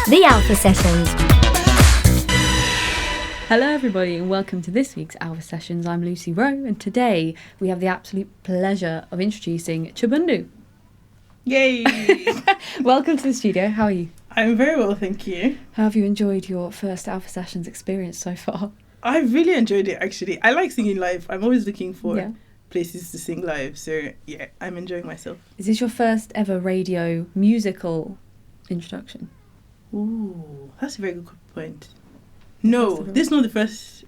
The Alpha Sessions. Hello everybody and welcome to this week's Alpha Sessions. I'm Lucy Wroe and today we have the absolute pleasure of introducing Chibundu. Yay! Welcome to the studio. How are you? I'm very well, thank you. How have you enjoyed your first Alpha Sessions experience so far? I really enjoyed it, actually. I like singing live. I'm always looking for places to sing live. So, yeah, I'm enjoying myself. Is this your first ever radio musical introduction? Ooh, that's a very good point. No, this is not the first...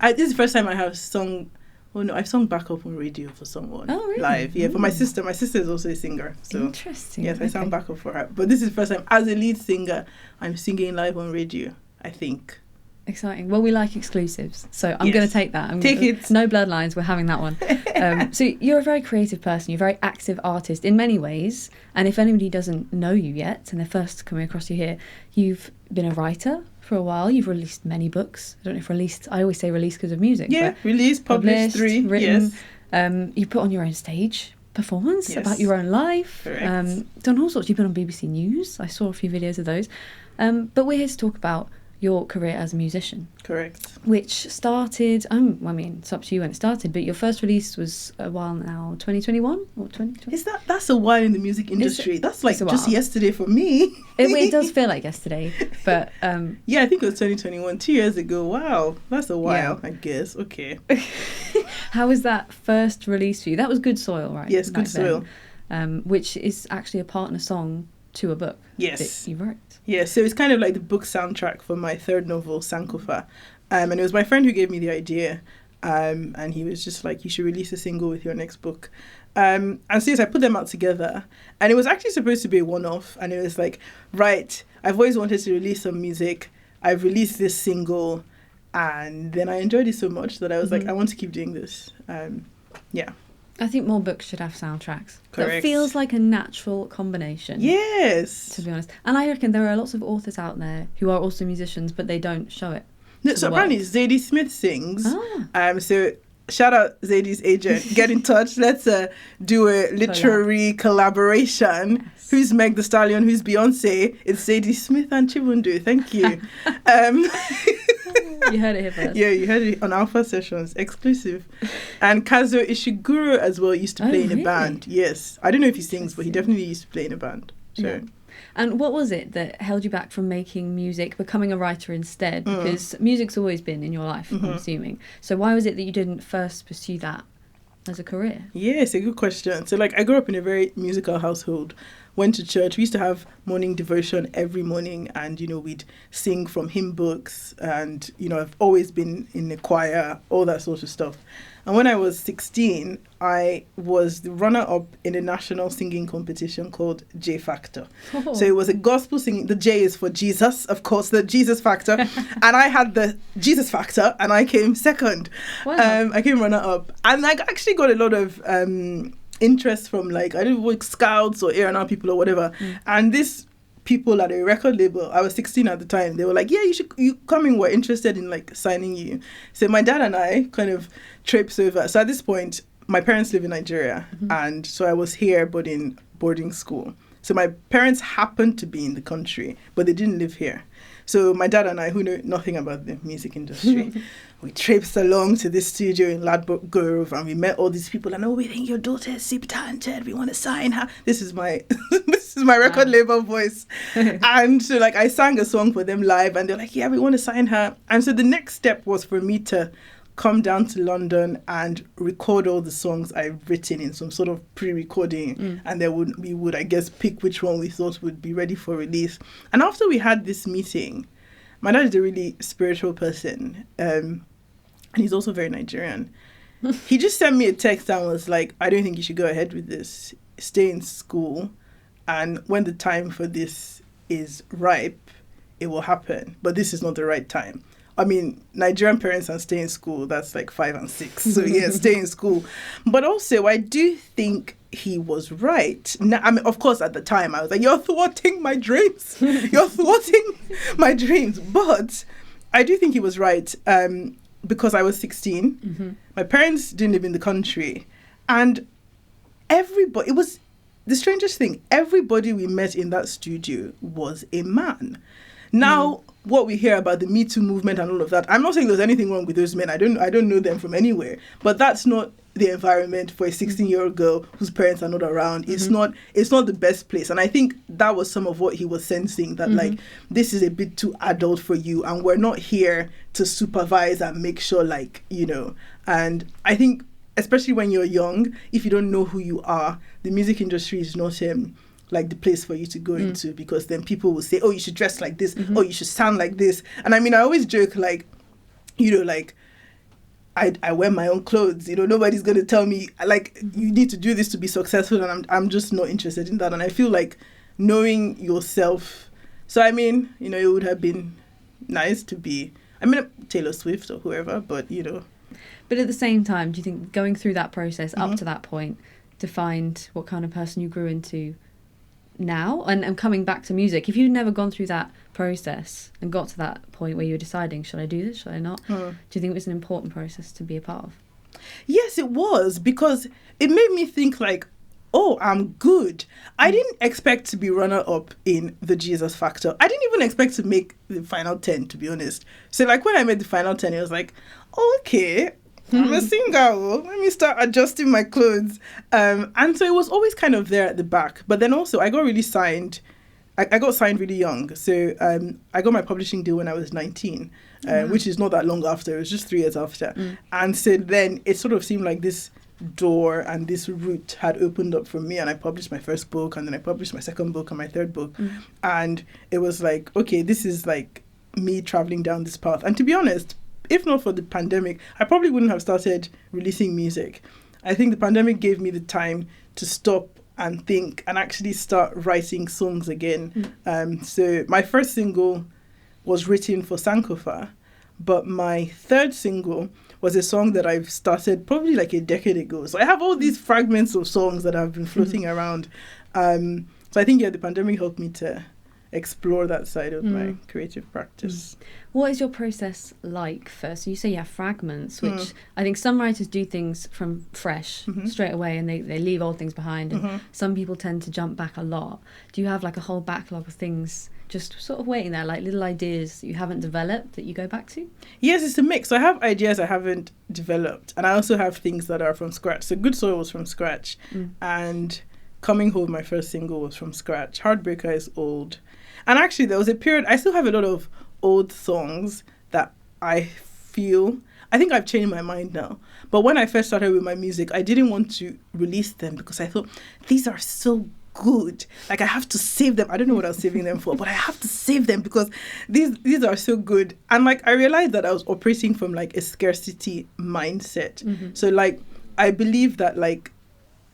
this is the first time I have sung... Oh, no, I've sung backup on radio for someone. Oh, really? Live. Yeah, for my sister. My sister is also a singer. So interesting. Yes, I sang backup for her. But this is the first time, as a lead singer, I'm singing live on radio, I think. Exciting. Well, we like exclusives, so I'm going to take that. Take it. No bloodlines, we're having that one. So you're a very creative person, you're a very active artist in many ways, and if anybody doesn't know you yet, and they're first coming across you here, you've been a writer for a while, you've released many books. I don't know if released, I always say released because of music. Yeah, released, published 3, written, yes. You put on your own stage performance about your own life. Correct. Done all sorts. You've been on BBC News, I saw a few videos of those. But we're here to talk about your career as a musician. Correct. Which started, I mean, it's up to you when it started, but your first release was a while now, 2021 or 2020? That's a while in the music industry. That's like just yesterday for me. It does feel like yesterday, but... yeah, I think it was 2021, 2 years ago. Wow, that's a while, I guess. Okay. How was that first release for you? That was Good Soil, right? Yes, Good Soil. Which is actually a partner song to a book that you wrote. Yeah, so it's kind of like the book soundtrack for my third novel, Sankofa. And it was my friend who gave me the idea. And he was just like, you should release a single with your next book. And so yes, I put them out together. And it was actually supposed to be a one-off. And it was like, right, I've always wanted to release some music. I've released this single. And then I enjoyed it so much that I was like, I want to keep doing this. Yeah. I think more books should have soundtracks. Correct. That feels like a natural combination. Yes. To be honest. And I reckon there are lots of authors out there who are also musicians, but they don't show it. No, so apparently Zadie Smith sings. So shout out Zadie's agent. Get in touch. Let's do a literary collaboration. Yes. Who's Meg Thee Stallion? Who's Beyonce? It's Zadie Smith and Chibundu. Thank you. You heard it here first. Yeah, you heard it on Alpha Sessions, exclusive. And Kazuo Ishiguro as well used to play in a band. Yes. I don't know if he sings, but he definitely used to play in a band. So. Yeah. And what was it that held you back from making music, becoming a writer instead? Because music's always been in your life, I'm assuming. So why was it that you didn't first pursue that as a career? Yeah, it's a good question. So I grew up in a very musical household. Went to church. We used to have morning devotion every morning, and we'd sing from hymn books, and I've always been in the choir, all that sort of stuff. And when I was 16, I was the runner-up in a national singing competition called J Factor. So it was a gospel singing. The J is for Jesus, of course, the Jesus Factor. And I had the Jesus Factor, and I came second. Wow. I came runner-up. And I actually got a lot of interest from I don't know, scouts or A&R people or whatever. And this people at a record label, I was 16 at the time, they were like, yeah, you come in, we're interested in signing you. So my dad and I kind of traipsed over. So at this point, my parents live in Nigeria, and so I was here but in boarding school. So my parents happened to be in the country, but they didn't live here. So my dad and I, who know nothing about the music industry, we traipsed along to this studio in Ladbroke Grove, and we met all these people. And we think your daughter is super talented. We want to sign her. This is my record label voice. And so I sang a song for them live, and they're like, yeah, we want to sign her. And so the next step was for me to come down to London and record all the songs I've written in some sort of pre-recording, and then we would, I guess, pick which one we thought would be ready for release. And after we had this meeting, my dad is a really spiritual person, and he's also very Nigerian. He just sent me a text and was like, I don't think you should go ahead with this. Stay in school, and when the time for this is ripe, it will happen. But this is not the right time. I mean, Nigerian parents and stay in school, that's 5 and 6. So yeah, stay in school. But also, I do think he was right. Now, I mean, of course, at the time, I was like, you're thwarting my dreams. You're thwarting my dreams. But I do think he was right because I was 16. My parents didn't live in the country. And everybody, the strangest thing, everybody we met in that studio was a man. Now, what we hear about the Me Too movement and all of that, I'm not saying there's anything wrong with those men. I don't know them from anywhere. But that's not the environment for a 16-year-old girl whose parents are not around. It's not the best place. And I think that was some of what he was sensing, that like, this is a bit too adult for you, and we're not here to supervise and make sure, like, you know. And I think, especially when you're young, if you don't know who you are, the music industry is not like the place for you to go into, because then people will say, oh, you should dress like this, oh, you should sound like this. And I mean, I always joke, like, you know, like, I wear my own clothes, you know, nobody's going to tell me, like, you need to do this to be successful, and I'm just not interested in that. And I feel like knowing yourself, so I mean, you know, it would have been nice to be, I mean, Taylor Swift or whoever, but, you know. But at the same time, do you think going through that process up to that point defined what kind of person you grew into now, and coming back to music, if you'd never gone through that process and got to that point where you were deciding, should I do this, should I not, do you think it was an important process to be a part of? Yes, it was, because it made me think like, oh, I'm good. I didn't expect to be runner-up in the Jesus Factor. I didn't even expect to make the final 10, to be honest. So like when I made the final 10, it was like, oh, okay, I'm a singer. Let me start adjusting my clothes. And so it was always kind of there at the back. But then also I got really signed. I got signed really young. So I got my publishing deal when I was 19, which is not that long after. It was just 3 years after. And so then it sort of seemed like this door and this route had opened up for me, and I published my first book, and then I published my second book and my third book. And it was like, okay, this is like me traveling down this path. And to be honest, if not for the pandemic, I probably wouldn't have started releasing music. I think the pandemic gave me the time to stop and think and actually start writing songs again. So my first single was written for Sankofa, but my third single was a song that I've started probably like a decade ago. So I have all these fragments of songs that have been floating around. So I think, yeah, the pandemic helped me to explore that side of my creative practice. What is your process like first? So you say you have fragments, which I think some writers do things from fresh straight away, and they leave old things behind, and some people tend to jump back a lot. Do you have like a whole backlog of things just sort of waiting there, like little ideas that you haven't developed that you go back to? Yes, it's a mix. I have ideas I haven't developed, and I also have things that are from scratch. So Good Soil was from scratch, and Coming Home, my first single, was from scratch. Heartbreaker is old. And actually, there was a period, I still have a lot of old songs that I think I've changed my mind now. But when I first started with my music, I didn't want to release them because I thought, these are so good. Like, I have to save them. I don't know what I was saving them for, but I have to save them because these are so good. And like, I realized that I was operating from like a scarcity mindset. So like, I believe that like,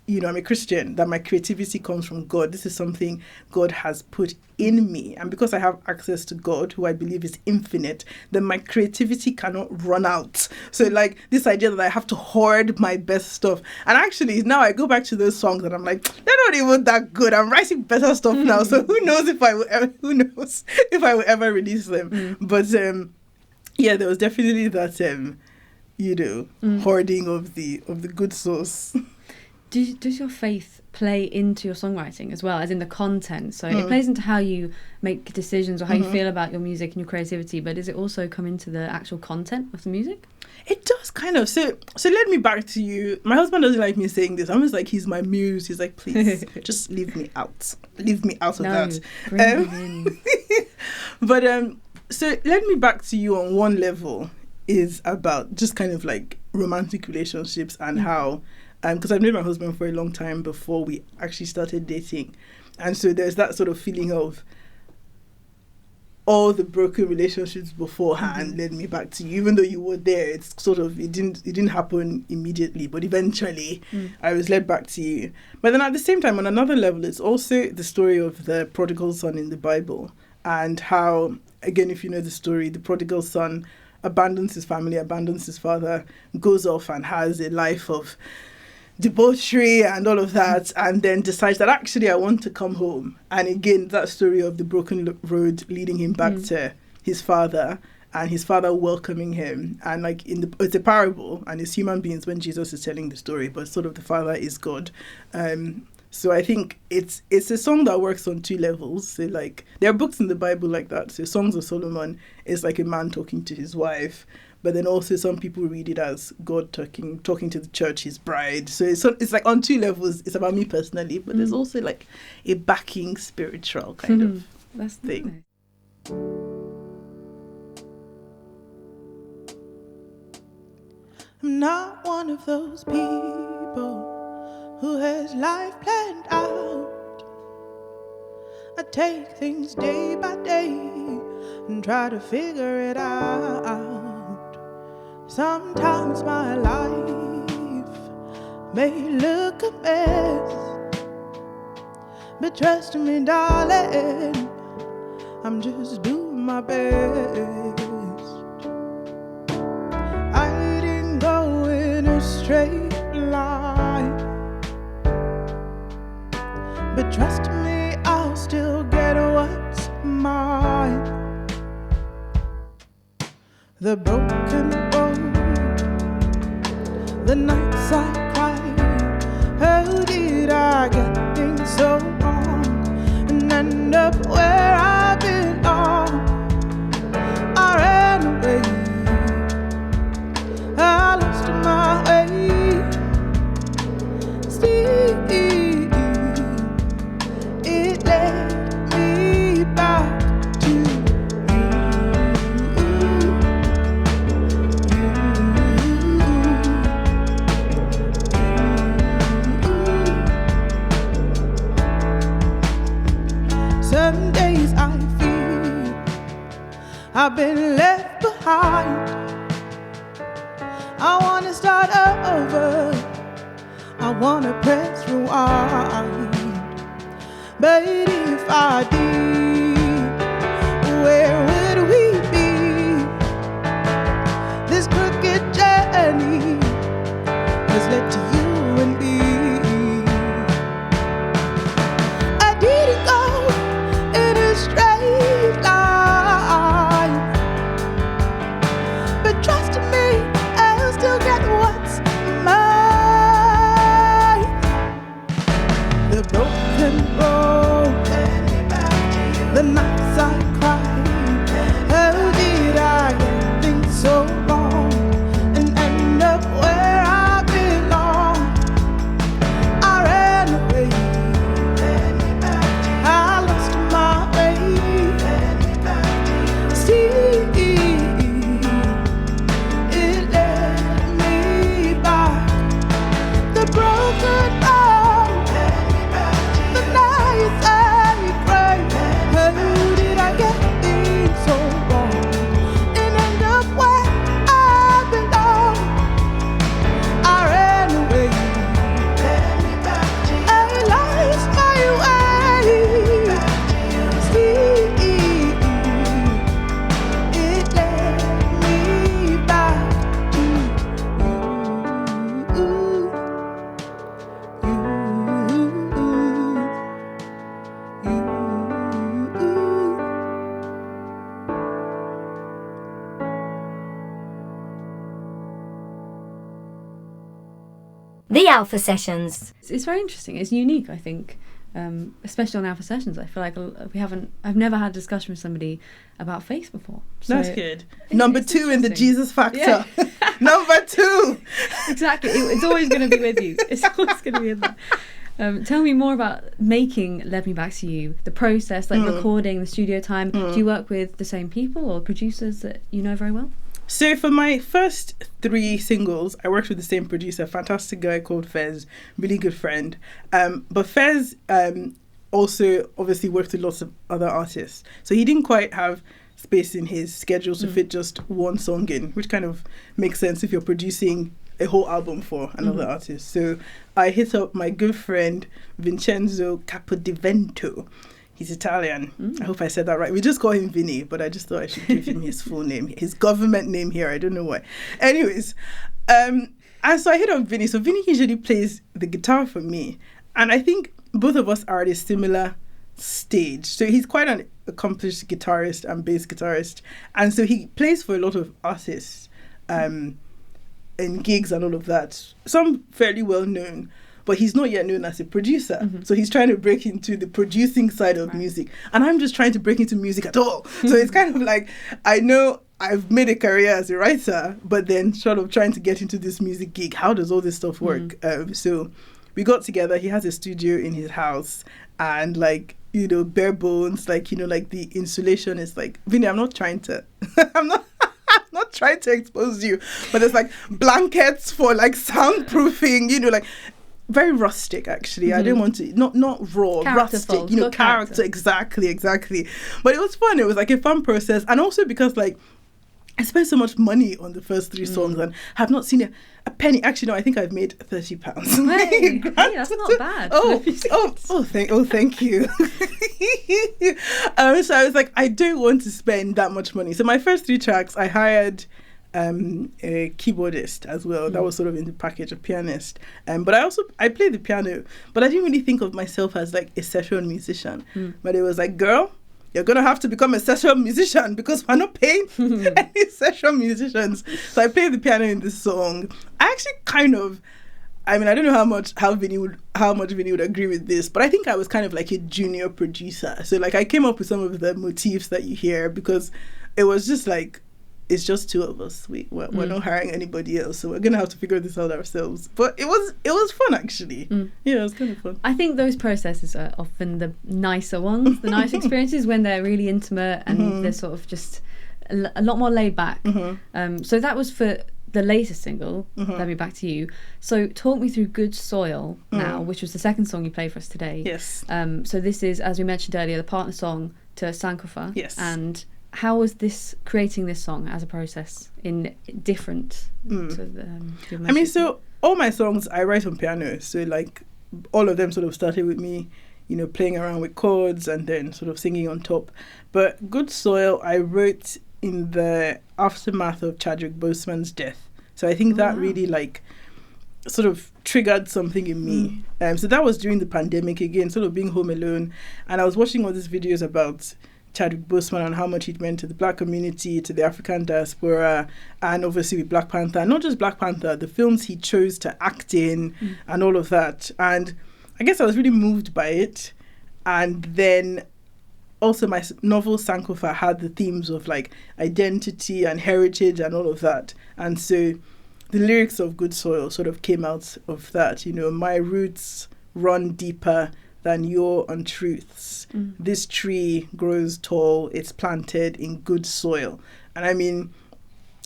you know, I'm a Christian, that my creativity comes from God. This is something God has put in me. And because I have access to God, who I believe is infinite, then my creativity cannot run out. So like this idea that I have to hoard my best stuff. And actually now I go back to those songs and I'm like, they're not even that good. I'm writing better stuff now. So who knows if I will ever release them. But yeah, there was definitely that you know, hoarding of the good sauce. Does your faith play into your songwriting as well, as in the content? So it plays into how you make decisions or how you feel about your music and your creativity, but does it also come into the actual content of the music? It does, kind of. So let me back to you. My husband doesn't like me saying this. I'm just like, he's my muse. He's like, please, just leave me out. Leave me out of that. Bring me in. But so let me back to you on one level is about just kind of like romantic relationships and how... because I've known my husband for a long time before we actually started dating. And so there's that sort of feeling of all the broken relationships beforehand led me back to you. Even though you were there, it's sort of, it didn't happen immediately, but eventually I was led back to you. But then at the same time, on another level, it's also the story of the prodigal son in the Bible, and how, again, if you know the story, the prodigal son abandons his family, abandons his father, goes off and has a life of debauchery and all of that, and then decides that actually I want to come home. And again, that story of the broken road leading him back to his father, and his father welcoming him. And like it's a parable, and it's human beings when Jesus is telling the story, but sort of the father is God. So I think it's a song that works on two levels. So like there are books in the Bible like that. So Songs of Solomon is like a man talking to his wife, but then also some people read it as God talking to the church, his bride. So it's like on two levels. It's about me personally, but there's also like a backing spiritual kind of That's thing. Nice. I'm not one of those people who has life planned out. I take things day by day and try to figure it out. Sometimes my life may look a mess, but trust me, darling, I'm just doing my best. Go in a straight line, but trust me, I'll still get what's mine. The broken road, the nights I cried, how did I get things so wrong and end up where I belong? I ran away, I lost my way. Still, it led me back to you. Some days I feel I've been left behind. I wanna start over, I wanna press rewind. But if I did, where would we be? This crooked journey has led to you and me. I didn't go in a straight line, but trust me, still get what's mine. The broken road, the nights I cried, how did I get things so wrong and end up where I belong? I ran away, I lost my way. See, The Alpha Sessions. It's very interesting. It's unique, I think, especially on Alpha Sessions. I feel like I've never had a discussion with somebody about faith before. So that's good. Number 2 in the Jesus factor. Yeah. Number 2. Exactly. It's always going to be with you. It's always going to be in there. Tell me more about making Led Me Back to You, the process, like recording, the studio time. Do you work with the same people or producers that you know very well? So for my first 3 singles, I worked with the same producer, a fantastic guy called Fez, really good friend. But Fez also obviously worked with lots of other artists. So he didn't quite have space in his schedule to fit just one song in, which kind of makes sense if you're producing a whole album for another artist. So I hit up my good friend Vincenzo Capodivento. He's Italian. I hope I said that right. We just call him Vinny, but I just thought I should give him his full name, his government name here. I don't know why. Anyways, and so I hit up Vinny. So Vinny usually plays the guitar for me. And I think both of us are at a similar stage. So he's quite an accomplished guitarist and bass guitarist. And so he plays for a lot of artists in gigs and all of that. Some fairly well known. but he's not yet known as a producer. So he's trying to break into the producing side of music. And I'm just trying to break into music at all. So it's kind of like, I know I've made a career as a writer, but then sort of trying to get into this music gig. How does all this stuff work? So we got together. He has a studio in his house, and like, you know, bare bones, like, you know, like the insulation is like, Vinny, I'm not trying to, I'm not trying to expose you, but there's like blankets for like soundproofing, you know, like very rustic actually. I didn't want to, not raw, rustic, you know, character. Exactly. But it was fun. It was like a fun process. And also because like, I spent so much money on the first 3 songs and have not seen a penny. Actually, no, I think I've made £30. Hey, that's not bad. Thank you. So I was like, I don't want to spend that much money. So my first 3 tracks, I hired a keyboardist as well. That was sort of in the package, a pianist. But I played the piano, but I didn't really think of myself as like a session musician. But it was like, girl, you're going to have to become a session musician because we're not paying any session musicians. So I played the piano in this song. I actually kind of, I mean, I don't know how much Vinny would agree with this, but I think I was kind of like a junior producer. So like I came up with some of the motifs that you hear because it was just like, it's just 2 of us. We're not hiring anybody else, so we're gonna have to figure this out ourselves. But it was fun actually. Yeah, it was kind of fun. I think those processes are often the nicer ones, the nice experiences when they're really intimate and they're sort of just a lot more laid back. So that was for the latest single. Let me back to you. So talk me through Good Soil now, which was the second song you played for us today. Yes. So this is, as we mentioned earlier, the partner song to Sankofa. Yes. And how was this creating this song as a process in different to the I mean, so all my songs I write on piano, so like all of them sort of started with me, you know, playing around with chords and then sort of singing on top. But Good Soil I wrote in the aftermath of Chadwick Boseman's death, so I think that really like sort of triggered something in me. So that was during the pandemic again, sort of being home alone, and I was watching all these videos about Chadwick Boseman and how much he'd meant to the Black community, to the African diaspora, and obviously with Black Panther. Not just Black Panther, the films he chose to act in and all of that. And I guess I was really moved by it. And then also my novel Sankofa had the themes of like identity and heritage and all of that. And so the lyrics of Good Soil sort of came out of that. You know, my roots run deeper than your untruths. This tree grows tall, it's planted in good soil. And I mean,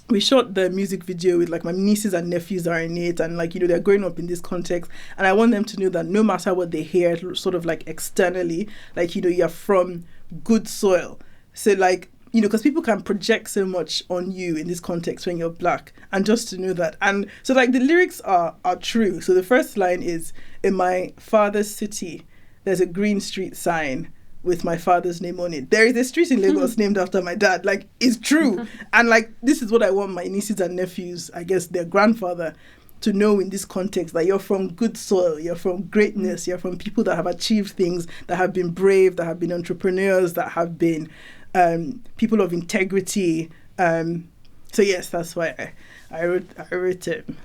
we shot the music video with like my nieces and nephews are in it, and like, you know, they're growing up in this context, and I want them to know that no matter what they hear sort of like externally, like, you know, you're from good soil. So like, you know, because people can project so much on you in this context when you're Black, and just to know that. And so like the lyrics are true. So the first line is, in my father's city there's a green street sign with my father's name on it. There is a street in Lagos named after my dad. Like, it's true. And like, this is what I want my nieces and nephews, I guess their grandfather, to know in this context, that you're from good soil, you're from greatness, you're from people that have achieved things, that have been brave, that have been entrepreneurs, that have been people of integrity. So yes, that's why I wrote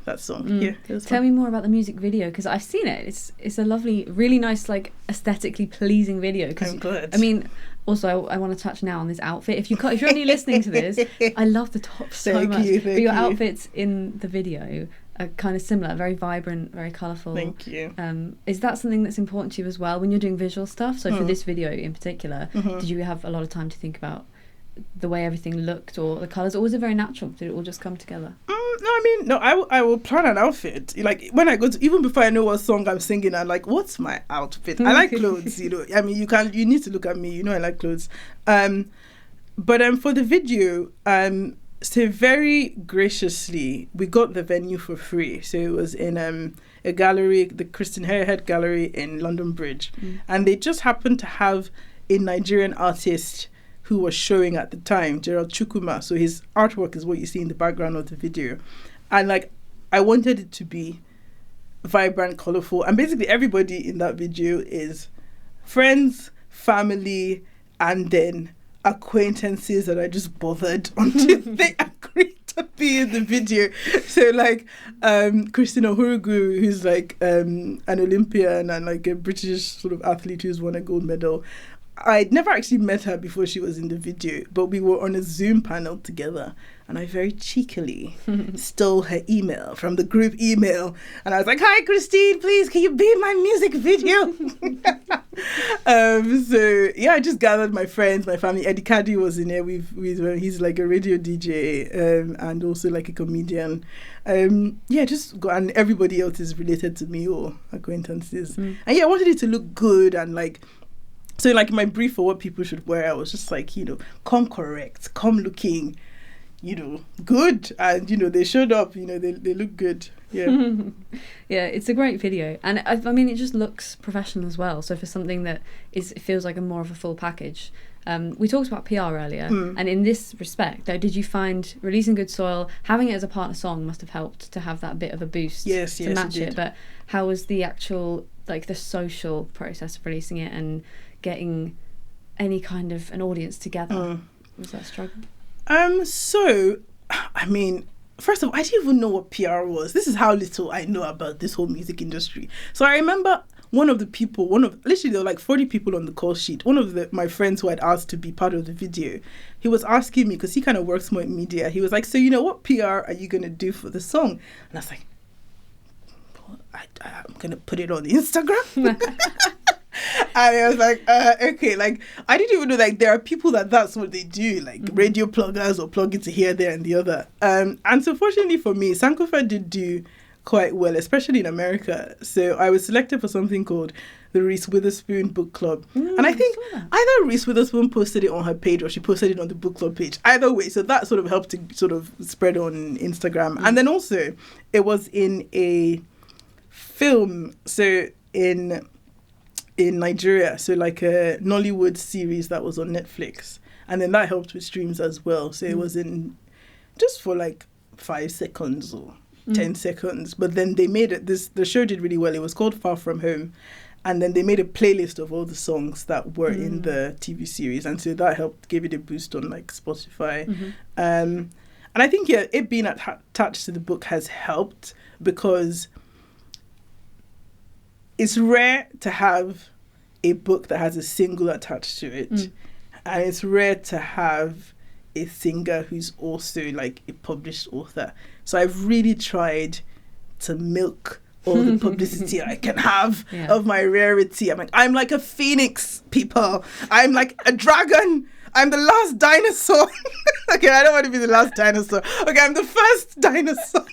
that song. Yeah, Tell me more about the music video, because I've seen it. It's a lovely, really nice, like aesthetically pleasing video. I'm glad. I mean, also I want to touch now on this outfit. If you're only listening to this, I love the top so much. But your outfits in the video are kind of similar, very vibrant, very colourful. Thank you. Is that something that's important to you as well when you're doing visual stuff? So for this video in particular, did you have a lot of time to think about the way everything looked or the colours, or was it very natural? Did it all just come together? I will plan an outfit. Like when I go to, even before I know what song I'm singing, I'm like, what's my outfit? I like clothes, you know. I mean, you need to look at me, you know, I like clothes. But for the video, so very graciously, we got the venue for free. So it was in a gallery, the Christian Harehead Gallery in London Bridge, and they just happened to have a Nigerian artist who was showing at the time, Gerald Chukwuma. So his artwork is what you see in the background of the video. And like, I wanted it to be vibrant, colorful. And basically everybody in that video is friends, family, and then acquaintances that I just bothered until they agreed to be in the video. So like Christina Hurugu, who's like an Olympian and like a British sort of athlete who's won a gold medal. I'd never actually met her before she was in the video, but we were on a Zoom panel together, and I very cheekily stole her email from the group email, and I was like, "Hi, Christine, please, can you be in my music video?" So yeah, I just gathered my friends, my family. Eddie Caddy was in there. He's like a radio DJ and also like a comedian. Yeah, just go, and everybody else is related to me or acquaintances. And yeah, I wanted it to look good and like. So like my brief for what people should wear, I was just like, come correct, come looking, good. And, they showed up, they look good. Yeah. Yeah, it's a great video. And I mean, it just looks professional as well. So for something that it feels like a more of a full package. We talked about PR earlier. And in this respect, though, did you find releasing Good Soil, having it as a partner song must have helped to have that bit of a boost to match it. But how was the actual, like the social process of releasing it and getting any kind of an audience together? Was that a struggle? So, I mean, first of all, I didn't even know what PR was. This is how little I know about this whole music industry. So I remember literally there were like 40 people on the call sheet. One of my friends who had asked to be part of the video, he was asking me, because he kind of works more in media, he was like, so what PR are you going to do for the song? And I was like, I'm going to put it on Instagram. And I was like, okay, like, I didn't even know, like, there are people that's what they do, like radio pluggers or plug into here, there, and the other. And so fortunately for me, Sankofa did do quite well, especially in America. So I was selected for something called the Reese Witherspoon Book Club. And I think either Reese Witherspoon posted it on her page or she posted it on the book club page. Either way, so that sort of helped to sort of spread on Instagram. And then also, it was in a film, so in Nigeria, so like a Nollywood series that was on Netflix, and then that helped with streams as well. So it was in just for like 5 seconds or 10 seconds, but then they made it, the show did really well. It was called Far From Home, and then they made a playlist of all the songs that were in the TV series, and so that helped give it a boost on like Spotify. And I think it being attached to the book has helped, because it's rare to have a book that has a single attached to it. And it's rare to have a singer who's also like a published author. So I've really tried to milk all the publicity I can have of my rarity. I'm like a phoenix, people. I'm like a dragon. I'm the last dinosaur. Okay, I don't want to be the last dinosaur. Okay, I'm the first dinosaur.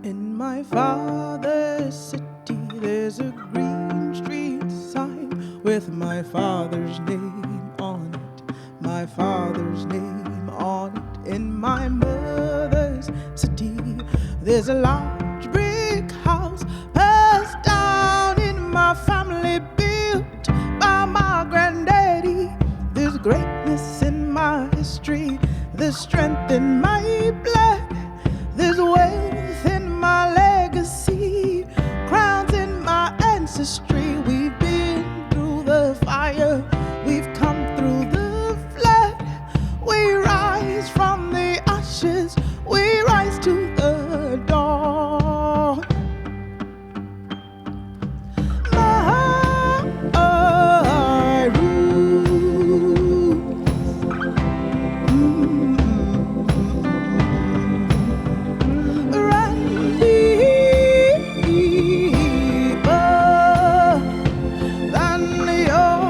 In my father's city, there's a green street sign with my father's name on it. My father's name on it. In my mother's city, there's a large brick house passed down in my family, built by my granddaddy. There's greatness in my history, there's strength in my blood, there's wealth in my legacy, crowns in my ancestry. We've been through the fire, we've come through the flood. We rise from the ashes, we rise to the dawn. My roots, run deeper than your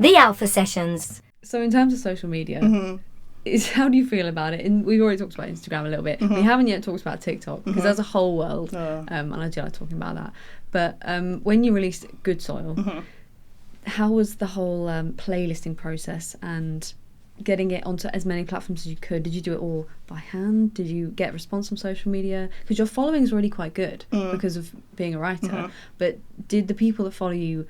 The Alpha Sessions. So in terms of social media, how do you feel about it? And we've already talked about Instagram a little bit. We haven't yet talked about TikTok because there's a whole world, and I do like talking about that. But when you released Good Soil, how was the whole playlisting process and getting it onto as many platforms as you could? Did you do it all by hand? Did you get response from social media? Because your following is already quite good because of being a writer. But did the people that follow you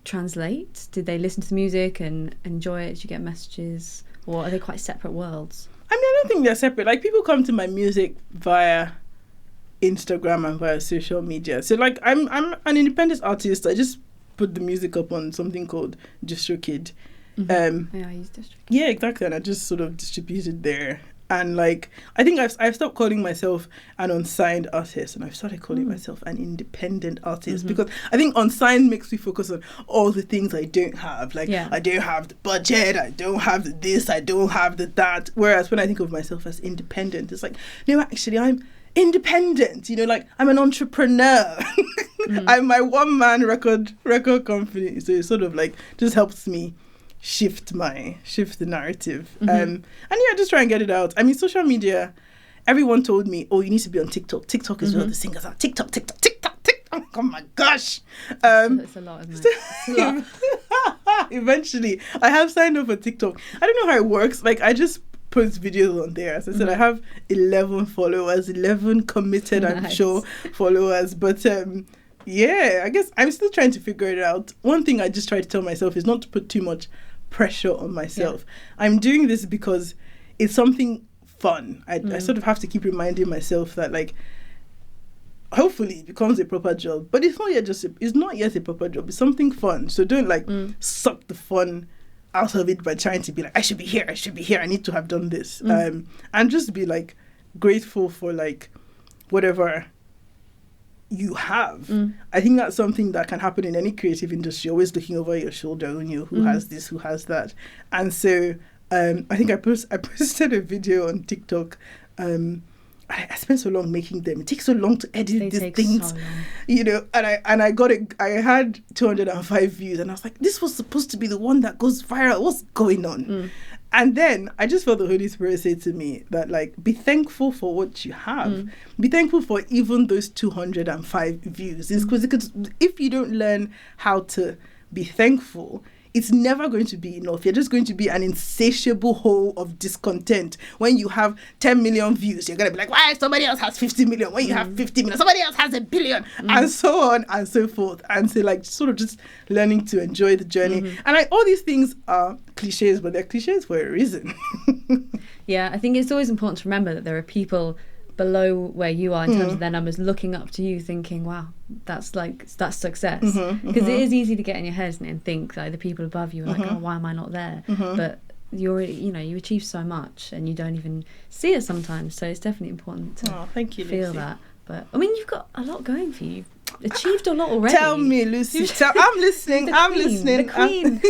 translate? Did they listen to the music and enjoy it? Did you get messages? Or are they quite separate worlds? I mean, I don't think they're separate. Like, people come to my music via Instagram and via social media. So, like, I'm an independent artist. I just put the music up on something called DistroKid. Yeah, I use DistroKid. Yeah, exactly. And I just sort of distributed there. And, like, I think I've stopped calling myself an unsigned artist, and I've started calling myself an independent artist, because I think unsigned makes me focus on all the things I don't have. Like, I don't have the budget, I don't have the this, I don't have the that. Whereas when I think of myself as independent, it's like, no, actually, I'm independent. You know, like, I'm an entrepreneur. I'm my one-man record company. So it sort of, like, just helps me shift the narrative, and just try and get it out. I mean, social media, everyone told me, oh, you need to be on TikTok is where the singers are. TikTok, oh my gosh. It's a lot, isn't it? It's a lot. Eventually I have signed up for TikTok. I don't know how it works. Like, I just post videos on there. As I said, I have 11 followers, 11 committed, I'm sure, followers, but I guess I'm still trying to figure it out. One thing I just try to tell myself is not to put too much pressure on myself. I'm doing this because it's something fun. I sort of have to keep reminding myself that, like, hopefully it becomes a proper job, but it's not yet a proper job. It's something fun. So don't, like, suck the fun out of it by trying to be like, I should be here, I need to have done this. And just be, like, grateful for, like, whatever you have. I think that's something that can happen in any creative industry, always looking over your shoulder, who has this, who has that. And so I think I posted a video on TikTok. I spent so long making them. It takes so long to edit these things, you know. And I had 205 views, and I was like, this was supposed to be the one that goes viral. What's going on? And then I just felt the Holy Spirit say to me that, like, be thankful for what you have. Be thankful for even those 205 views. It's because if you don't learn how to be thankful, it's never going to be enough. You're just going to be an insatiable hole of discontent. When you have 10 million views, you're going to be like, why somebody else has 50 million? When you have 50 million, somebody else has 1 billion, and so on and so forth. And so, like, sort of just learning to enjoy the journey. And all these things are cliches, but they're cliches for a reason. Yeah, I think it's always important to remember that there are people below where you are in terms of their numbers looking up to you, thinking, wow, that's success. Because it is easy to get in your head, isn't it, and think like the people above you are like, oh, why am I not there? But you achieve so much and you don't even see it sometimes. So it's definitely important to feel Lucy. That. But I mean, you've got a lot going for you. You've achieved a lot already. Tell me, Lucy. I'm listening. The Queen.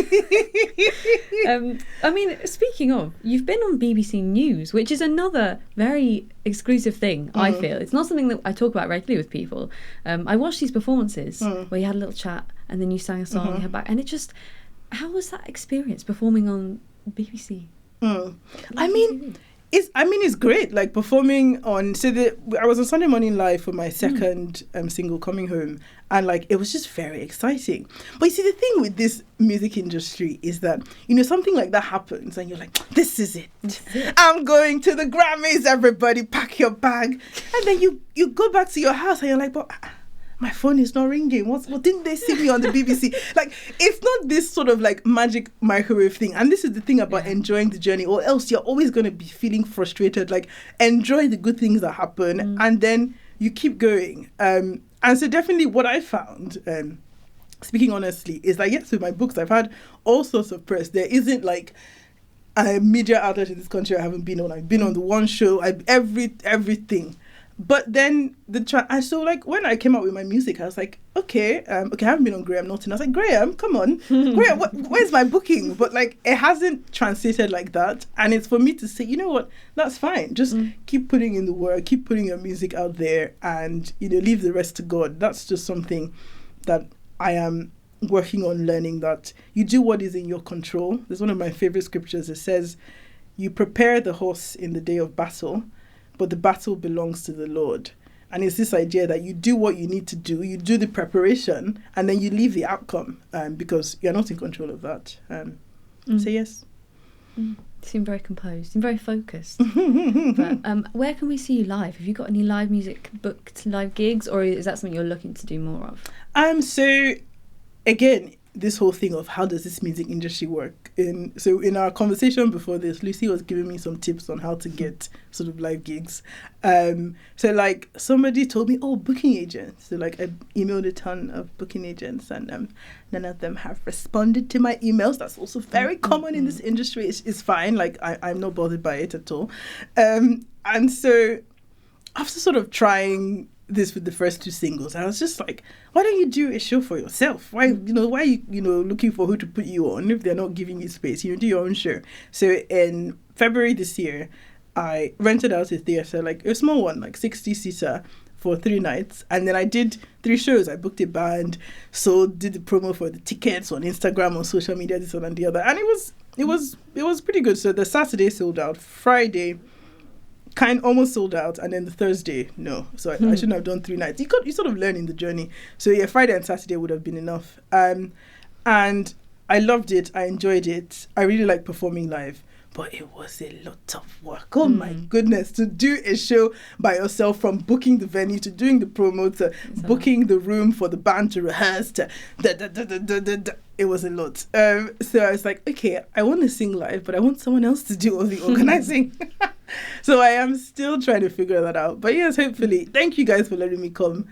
I mean, speaking of, you've been on BBC News, which is another very exclusive thing, I feel. It's not something that I talk about regularly with people. I watched these performances where you had a little chat and then you sang a song, you had back, and it just, how was that experience performing on BBC? It's great, like, performing on, I was on Sunday Morning Live for my second single, Coming Home, and, like, it was just very exciting. But you see, the thing with this music industry is that, you know, something like that happens and you're like, this is it. I'm going to the Grammys, everybody pack your bag. And then you go back to your house and you're like, but my phone is not ringing. What didn't they see me on the BBC? Like, it's not this sort of, like, magic microwave thing. And this is the thing about enjoying the journey, or else you're always going to be feeling frustrated. Like, enjoy the good things that happen and then you keep going. And so definitely what I found, speaking honestly, is that, yes, with my books, I've had all sorts of press. There isn't, like, a media outlet in this country I haven't been on. I've been on the one show, everything. But then and so, like, when I came out with my music, I was like, okay, I haven't been on Graham Norton. I was like, Graham, come on, Graham, where's my booking? But, like, it hasn't translated like that, and it's for me to say, you know what, that's fine. Just keep putting in the work, keep putting your music out there, and, you know, leave the rest to God. That's just something that I am working on learning that you do what is in your control. There's one of my favorite scriptures. It says, you prepare the horse in the day of battle, but the battle belongs to the Lord. And it's this idea that you do what you need to do, you do the preparation, and then you leave the outcome because you're not in control of that. So yes. You seem very composed, and very focused. But where can we see you live? Have you got any live music booked, live gigs, or is that something you're looking to do more of? So again, this whole thing of how does this music industry work? So in our conversation before this, Lucy was giving me some tips on how to get sort of live gigs. So like somebody told me, booking agents. So like I emailed a ton of booking agents, and none of them have responded to my emails. That's also very common in this industry. It's fine. Like I'm not bothered by it at all. And so after sort of trying this with the first 2 singles, I was just like, why don't you do a show for yourself? Why are you looking for who to put you on if they're not giving you space? Do your own show. So in February this year, I rented out a theatre, like a small one, like 60-seater for 3 nights, and then I did 3 shows. I booked a band, did the promo for the tickets on Instagram, on social media, this one and the other, and it was pretty good. So the Saturday sold out, Friday almost sold out, and then the Thursday no. So I shouldn't have done 3 nights. You sort of learn in the journey. So yeah, Friday and Saturday would have been enough. And I loved it. I enjoyed it. I really like performing live, but it was a lot of work. Oh my goodness, to do a show by yourself, from booking the venue to doing the promo to booking the room for the band to rehearse to it was a lot. So I was like, okay, I want to sing live, but I want someone else to do all the organizing. So I am still trying to figure that out. But yes, hopefully. Thank you guys for letting me come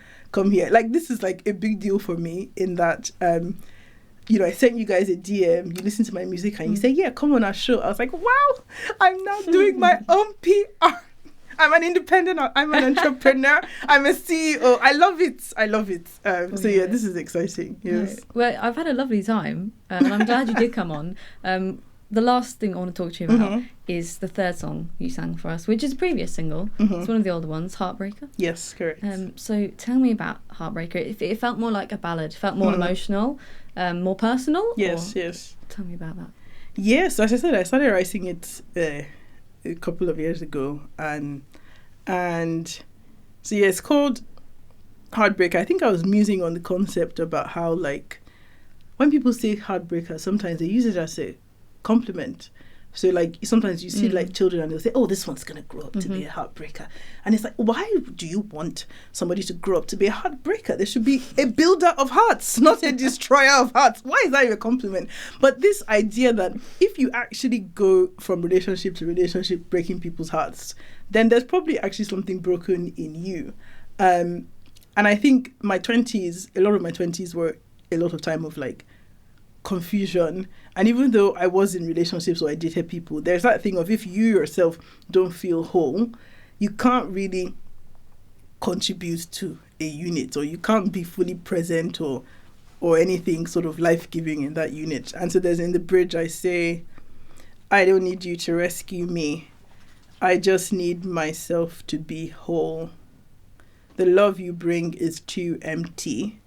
here. Like, this is like a big deal for me in that, I sent you guys a DM, you listen to my music and you say, yeah, come on our show. I was like, wow, I'm now doing my own PR. I'm an independent, I'm an entrepreneur, I'm a CEO. I love it. So yeah, this is exciting. Yes. Right. Well, I've had a lovely time, and I'm glad you did come on. The last thing I want to talk to you about is the 3rd song you sang for us, which is a previous single. It's one of the older ones, Heartbreaker. Yes, correct. So tell me about Heartbreaker. It felt more like a ballad, felt more emotional, more personal. Yes. Tell me about that. Yes, as I said, I started writing it a couple of years ago, and so yeah, it's called Heartbreaker. I think I was musing on the concept about how, like, when people say heartbreaker, sometimes they use it as a compliment. So like sometimes you see like children and they'll say, this one's gonna grow up to be a heartbreaker, and it's like, why do you want somebody to grow up to be a heartbreaker? There should be a builder of hearts, not a destroyer of hearts. Why is that a compliment? But this idea that if you actually go from relationship to relationship breaking people's hearts, then there's probably actually something broken in you. And I think a lot of my 20s were a lot of time of like confusion. And even though I was in relationships or I dated people, there's that thing of, if you yourself don't feel whole, you can't really contribute to a unit, or you can't be fully present or anything sort of life-giving in that unit. And so in the bridge I say, I don't need you to rescue me, I just need myself to be whole. The love you bring is too empty.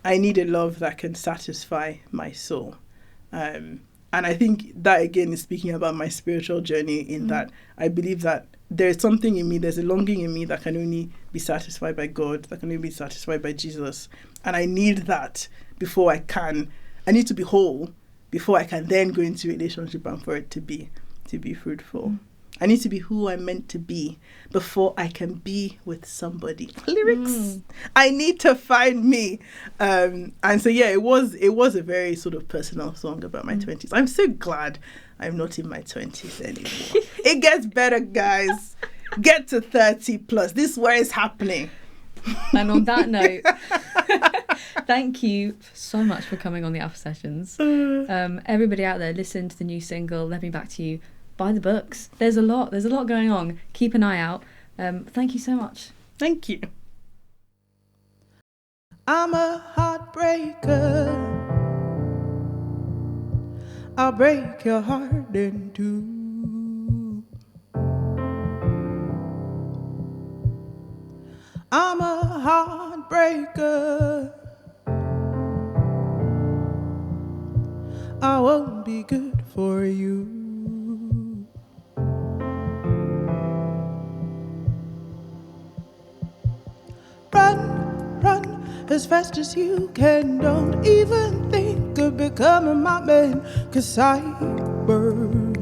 I need a love that can satisfy my soul. And I think that, again, is speaking about my spiritual journey, in that I believe that there's something in me, there's a longing in me that can only be satisfied by God, that can only be satisfied by Jesus. And I need that before I need to be whole before I can then go into a relationship and for it to be fruitful. I need to be who I'm meant to be before I can be with somebody. Lyrics. I need to find me. And so yeah, it was a very sort of personal song about my 20s. I'm so glad I'm not in my 20s anymore. It gets better, guys. Get to 30 plus. This is where it's happening. And on that note, thank you so much for coming on the Alpha Sessions. Everybody out there, listen to the new single, Let Me Back to You. Buy the books. There's a lot going on. Keep an eye out. Thank you so much. Thank you. I'm a heartbreaker. I'll break your heart in two. I'm a heartbreaker. I won't be good for you. Run, run as fast as you can. Don't even think of becoming my man, 'cause I burn.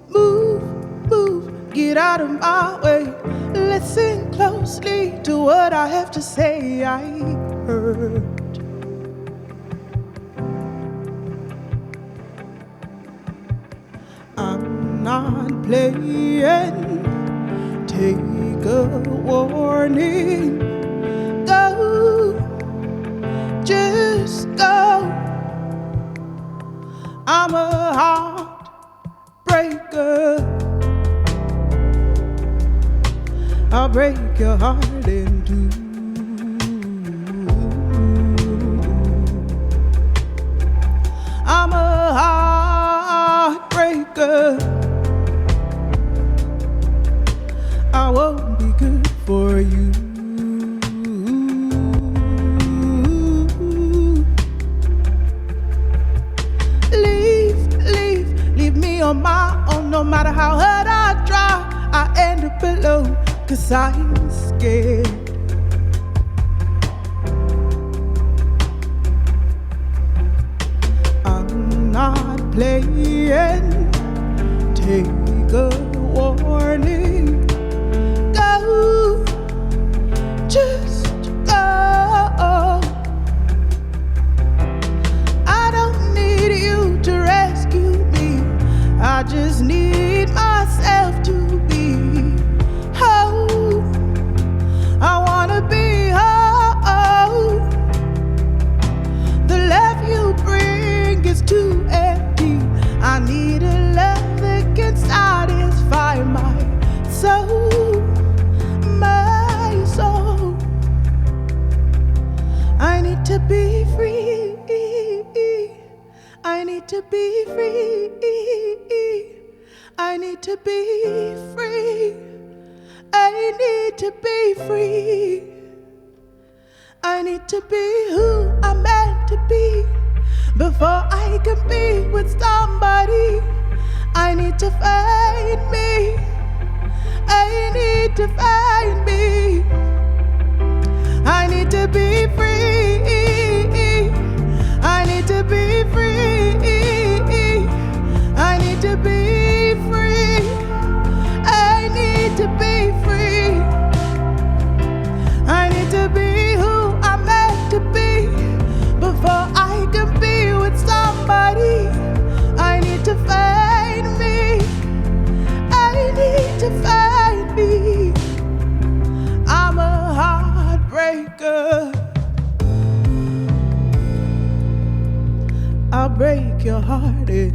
Move, move, get out of my way. Listen closely to what I have to say. I hurt. I'm not playing. Take a warning. Go, just go. I'm a heartbreaker. I'll break your heart in two. I'm a heartbreaker. I won't be good for you. Leave me on my own. No matter how hard I try, I end up alone, 'cause I'm scared. I'm not playing. Take a warning. Go, just go. I don't need you to rescue me. I just need myself to be whole. I wanna be whole. The love you bring is too empty. I need a love that can satisfy my soul, my soul. I need to be free. I need to be free. I need to be free. I need to be free. I need to be who I'm meant to be before I can be with somebody. I need to find me. I need to find me. I need to be free. I need to be free. I need to be free. I need to be free. I need to be who I'm meant to be before I can be with somebody. I need to find me. I need to find me. I'm a heartbreaker. I'll break your heart in